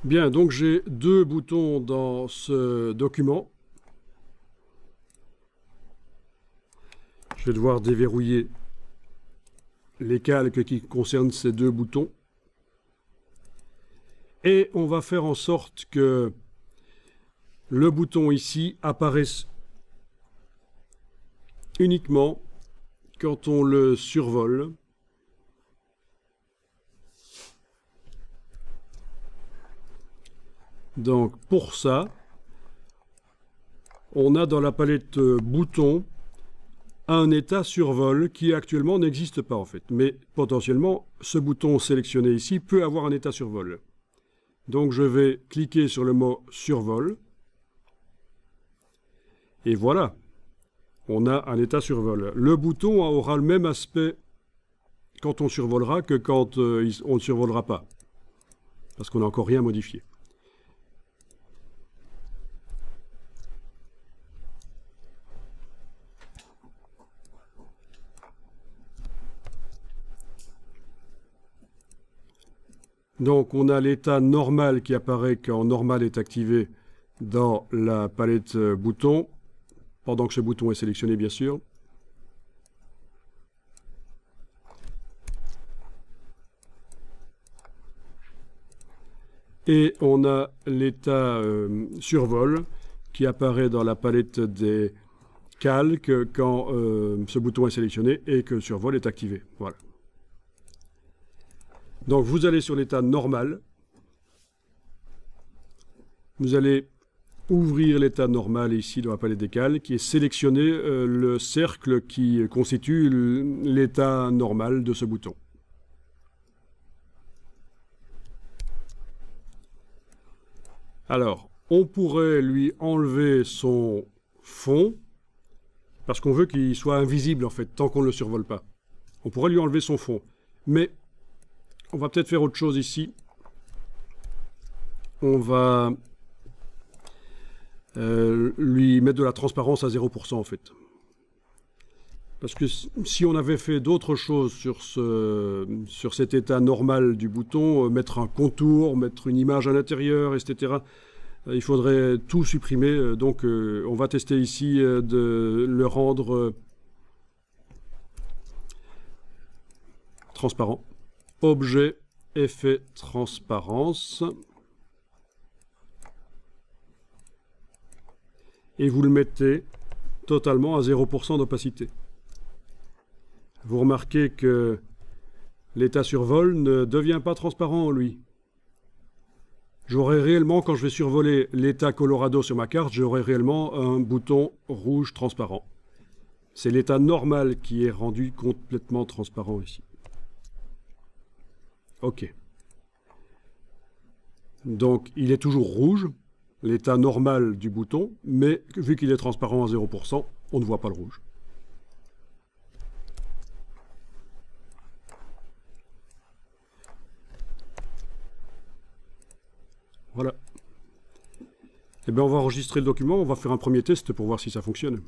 Bien, donc j'ai deux boutons dans ce document. Je vais devoir déverrouiller les calques qui concernent ces deux boutons. Et on va faire en sorte que le bouton ici apparaisse uniquement quand on le survole. Donc pour ça, on a dans la palette boutons un état survol qui actuellement n'existe pas en fait. Mais potentiellement, ce bouton sélectionné ici peut avoir un état survol. Donc je vais cliquer sur le mot survol. Et voilà, on a un état survol. Le bouton aura le même aspect quand on survolera que quand on ne survolera pas. Parce qu'on n'a encore rien modifié. Donc on a l'état normal qui apparaît quand normal est activé dans la palette boutons, pendant que ce bouton est sélectionné bien sûr. Et on a l'état survol qui apparaît dans la palette des calques quand ce bouton est sélectionné et que le survol est activé. Voilà. Donc vous allez sur l'état normal, vous allez ouvrir l'état normal ici dans la palette des calques et sélectionner le cercle qui constitue l'état normal de ce bouton. Alors, on pourrait lui enlever son fond, parce qu'on veut qu'il soit invisible en fait, tant qu'on ne le survole pas. On pourrait lui enlever son fond, mais on va peut-être faire autre chose ici. On va lui mettre de la transparence à 0% en fait. Parce que si on avait fait d'autres choses sur cet état normal du bouton, mettre un contour, mettre une image à l'intérieur, etc., il faudrait tout supprimer. Donc on va tester ici de le rendre transparent. Objet, effet, transparence. Et vous le mettez totalement à 0% d'opacité. Vous remarquez que l'état survol ne devient pas transparent, lui. J'aurai réellement, quand je vais survoler l'état Colorado sur ma carte, j'aurai réellement un bouton rouge transparent. C'est l'état normal qui est rendu complètement transparent ici. OK. Donc, il est toujours rouge, l'état normal du bouton, mais vu qu'il est transparent à 0%, on ne voit pas le rouge. Voilà. Eh bien, on va enregistrer le document, on va faire un premier test pour voir si ça fonctionne.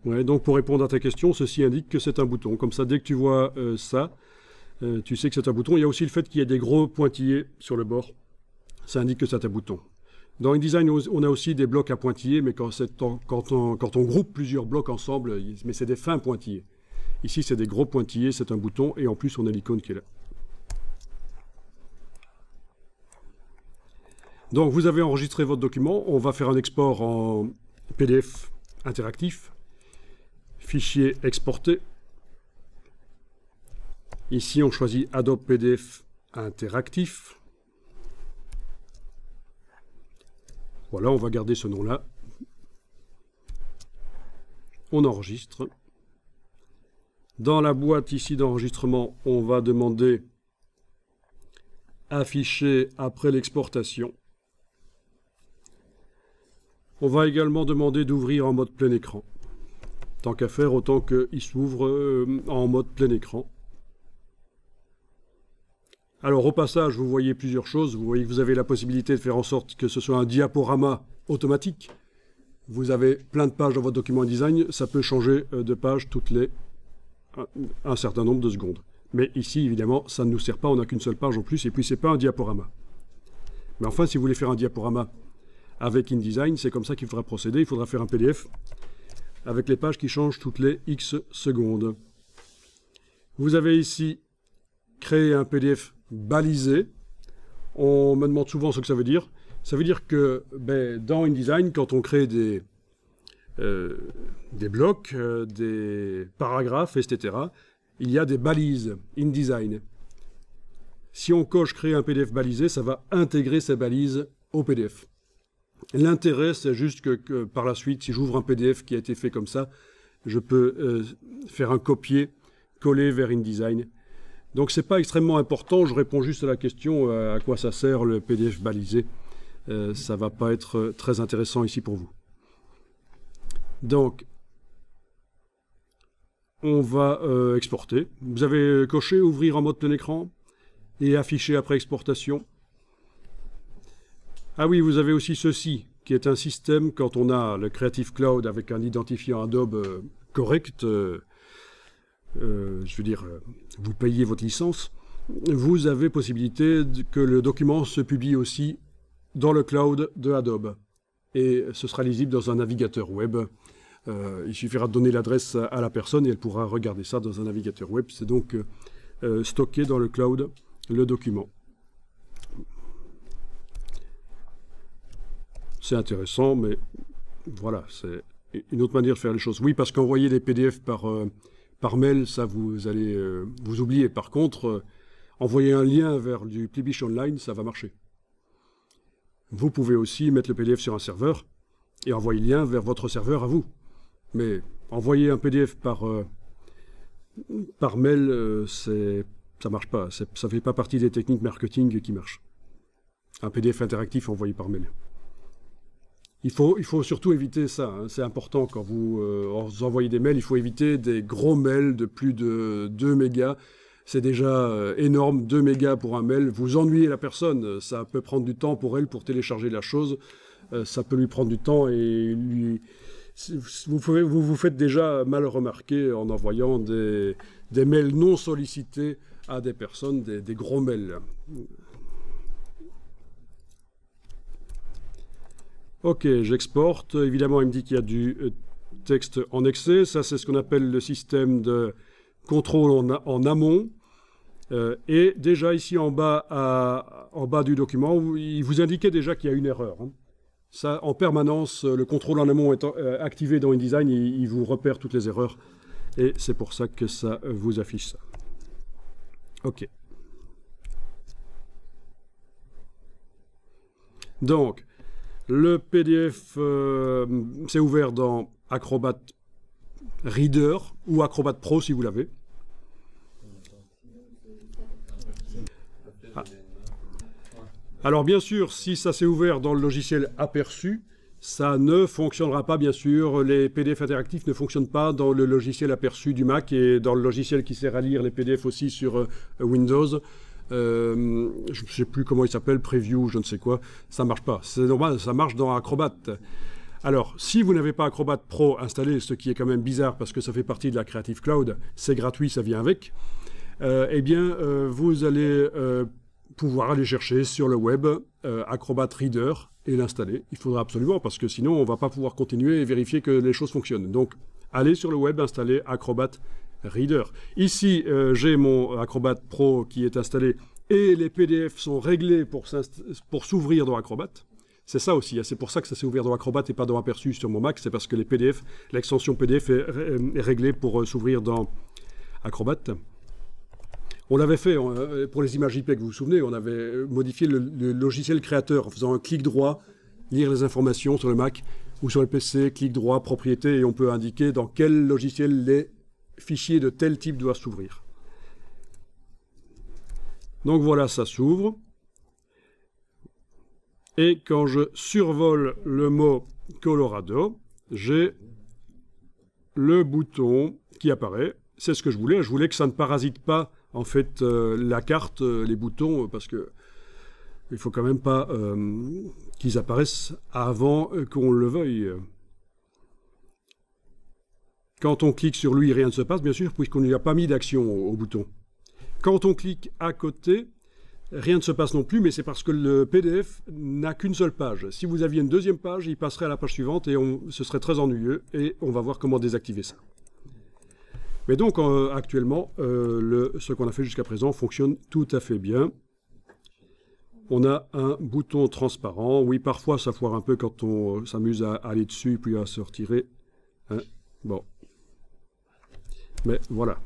Ouais, donc pour répondre à ta question, ceci indique que c'est un bouton. Comme ça, dès que tu vois ça, tu sais que c'est un bouton. Il y a aussi le fait qu'il y ait des gros pointillés sur le bord. Ça indique que c'est un bouton. Dans InDesign, on a aussi des blocs à pointillés, mais quand on groupe plusieurs blocs ensemble, mais c'est des fins pointillés. Ici, c'est des gros pointillés, c'est un bouton, et en plus, on a l'icône qui est là. Donc, vous avez enregistré votre document. On va faire un export en PDF interactif. Fichier exporté. Ici, on choisit Adobe PDF interactif. Voilà, on va garder ce nom-là. On enregistre. Dans la boîte ici d'enregistrement, on va demander afficher après l'exportation. On va également demander d'ouvrir en mode plein écran. Tant qu'à faire, autant qu'il s'ouvre en mode plein écran. Alors au passage, vous voyez plusieurs choses. Vous voyez que vous avez la possibilité de faire en sorte que ce soit un diaporama automatique. Vous avez plein de pages dans votre document InDesign. Ça peut changer de page toutes les un certain nombre de secondes. Mais ici, évidemment, ça ne nous sert pas, on n'a qu'une seule page en plus, et puis c'est pas un diaporama. Mais enfin, si vous voulez faire un diaporama avec InDesign, c'est comme ça qu'il faudra procéder. Il faudra faire un PDF avec les pages qui changent toutes les X secondes. Vous avez ici créé un PDF balisé. On me demande souvent ce que ça veut dire. Ça veut dire que dans InDesign, quand on crée des blocs, des paragraphes, etc., il y a des balises InDesign. Si on coche créer un PDF balisé, ça va intégrer ces balises au PDF. L'intérêt, c'est juste que par la suite, si j'ouvre un PDF qui a été fait comme ça, je peux faire un copier-coller vers InDesign. Donc c'est pas extrêmement important, je réponds juste à la question à quoi ça sert le PDF balisé. Ça va pas être très intéressant ici pour vous. Donc, on va exporter. Vous avez coché ouvrir en mode plein écran et afficher après exportation. Ah oui, vous avez aussi ceci, qui est un système, quand on a le Creative Cloud avec un identifiant Adobe correct, je veux dire, vous payez votre licence, vous avez possibilité que le document se publie aussi dans le cloud de Adobe. Et ce sera lisible dans un navigateur web. Il suffira de donner l'adresse à la personne et elle pourra regarder ça dans un navigateur web. C'est donc stocké dans le cloud, le document. C'est intéressant, mais voilà, c'est une autre manière de faire les choses. Oui, parce qu'envoyer des PDF par mail, ça vous allez vous oublier. Par contre, envoyer un lien vers du Plibish Online, ça va marcher. Vous pouvez aussi mettre le PDF sur un serveur et envoyer le lien vers votre serveur à vous. Mais envoyer un PDF par mail, ça marche pas. Ça ne fait pas partie des techniques marketing qui marchent. Un PDF interactif envoyé par mail. Il faut surtout éviter ça. Hein. C'est important quand vous envoyez des mails. Il faut éviter des gros mails de plus de 2 mégas. C'est déjà énorme, 2 mégas pour un mail. Vous ennuyez la personne. Ça peut prendre du temps pour elle pour télécharger la chose. Ça peut lui prendre du temps et vous vous faites déjà mal remarquer en envoyant des mails non sollicités à des personnes, des gros mails. Ok, j'exporte. Évidemment, il me dit qu'il y a du texte en excès. Ça, c'est ce qu'on appelle le système de contrôle en amont. Et déjà ici en bas du document, il vous indiquait déjà qu'il y a une erreur. Hein. Ça, en permanence, le contrôle en amont est activé dans InDesign, il vous repère toutes les erreurs. Et c'est pour ça que ça vous affiche ça. Ok. Donc, le PDF s'est ouvert dans Acrobat Reader ou Acrobat Pro si vous l'avez. Ah. Alors bien sûr, si ça s'est ouvert dans le logiciel Aperçu, ça ne fonctionnera pas bien sûr. Les PDF interactifs ne fonctionnent pas dans le logiciel Aperçu du Mac et dans le logiciel qui sert à lire les PDF aussi sur Windows. Je ne sais plus comment il s'appelle, Preview, je ne sais quoi, ça ne marche pas. C'est normal, ça marche dans Acrobat. Alors, si vous n'avez pas Acrobat Pro installé, ce qui est quand même bizarre parce que ça fait partie de la Creative Cloud, c'est gratuit, ça vient avec, eh bien, vous allez pouvoir aller chercher sur le web Acrobat Reader et l'installer. Il faudra absolument, parce que sinon, on ne va pas pouvoir continuer et vérifier que les choses fonctionnent. Donc, allez sur le web, installez Acrobat Reader. Ici, j'ai mon Acrobat Pro qui est installé et les PDF sont réglés pour s'ouvrir dans Acrobat. C'est ça aussi, hein. C'est pour ça que ça s'est ouvert dans Acrobat et pas dans Aperçu sur mon Mac. C'est parce que les PDF, l'extension PDF est réglée pour s'ouvrir dans Acrobat. On l'avait fait pour les images JPEG, vous vous souvenez, on avait modifié le logiciel créateur en faisant un clic droit, lire les informations sur le Mac ou sur le PC, clic droit, propriété, et on peut indiquer dans quel logiciel les fichiers de tel type doivent s'ouvrir. Donc voilà, ça s'ouvre. Et quand je survole le mot Colorado, j'ai le bouton qui apparaît. C'est ce que je voulais. Je voulais que ça ne parasite pas en fait la carte, les boutons, parce que il faut quand même pas qu'ils apparaissent avant qu'on le veuille. Quand on clique sur lui, rien ne se passe, bien sûr, puisqu'on n'y a pas mis d'action au bouton. Quand on clique à côté, rien ne se passe non plus, mais c'est parce que le PDF n'a qu'une seule page. Si vous aviez une deuxième page, il passerait à la page suivante et ce serait très ennuyeux, et on va voir comment désactiver ça. Mais donc, actuellement, ce qu'on a fait jusqu'à présent fonctionne tout à fait bien. On a un bouton transparent. Oui, parfois, ça foire un peu quand on s'amuse à aller dessus, puis à se retirer. Hein, bon. Mais voilà.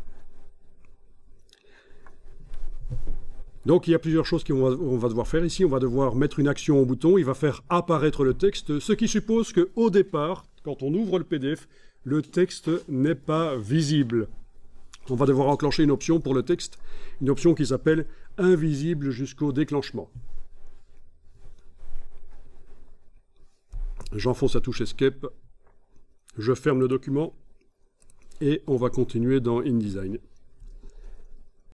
Donc il y a plusieurs choses qu'on va devoir faire ici. On va devoir mettre une action au bouton. Il va faire apparaître le texte, ce qui suppose qu'au départ, quand on ouvre le PDF, le texte n'est pas visible. On va devoir enclencher une option pour le texte, une option qui s'appelle « Invisible jusqu'au déclenchement ». J'enfonce la touche Escape, je ferme le document et on va continuer dans InDesign.